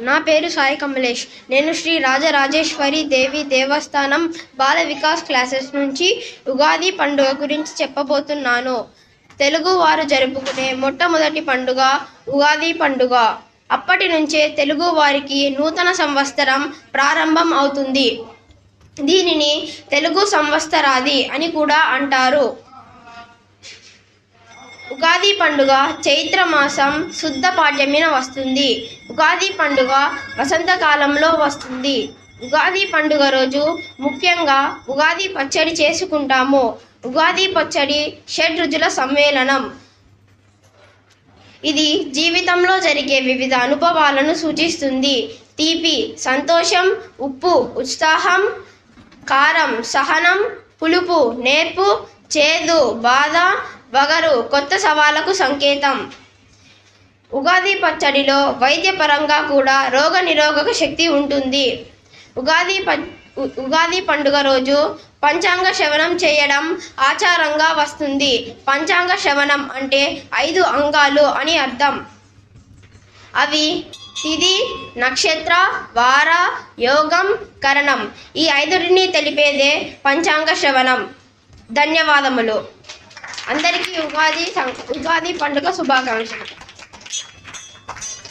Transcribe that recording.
నా పేరు సాయి కమలేష్. నేను శ్రీ రాజరాజేశ్వరి దేవి దేవస్థానం బాల వికాస్ క్లాసెస్ నుంచి ఉగాది పండుగ గురించి చెప్పబోతున్నాను. తెలుగువారు జరుపుకునే మొట్టమొదటి పండుగ ఉగాది పండుగ. అప్పటి నుంచే తెలుగు వారికి నూతన సంవత్సరం ప్రారంభం అవుతుంది. దీనిని తెలుగు సంవత్సరాది అని కూడా అంటారు. ఉగాది పండుగ చైత్రమాసం శుద్ధ పాడ్యమిన వస్తుంది. ఉగాది పండుగ వసంతకాలంలో వస్తుంది. ఉగాది పండుగ రోజు ముఖ్యంగా ఉగాది పచ్చడి చేసుకుంటాము. ఉగాది పచ్చడి షడ్రుచుల సమ్మేళనం. ఇది జీవితంలో జరిగే వివిధ అనుభవాలను సూచిస్తుంది. తీపి సంతోషం, ఉప్పు ఉత్సాహం, కారం సహనం, పులుపు నేర్పు, చేదు బాధ, వగరు కొత్త సవాళ్లకు సంకేతం. ఉగాది పచ్చడిలో వైద్యపరంగా కూడా రోగ నిరోధక శక్తి ఉంటుంది. ఉగాది పండుగ రోజు పంచాంగ శ్రవణం చేయడం ఆచారంగా వస్తుంది. పంచాంగ శ్రవణం అంటే 5 అంగాలు అని అర్థం. అవి తిథి, నక్షత్ర, వార, యోగం, కరణం. ఈ 5టిని తెలిపేదే పంచాంగ శ్రవణం. ధన్యవాదములు. అందరికీ ఉగాది పండుగ శుభాకాంక్షలు.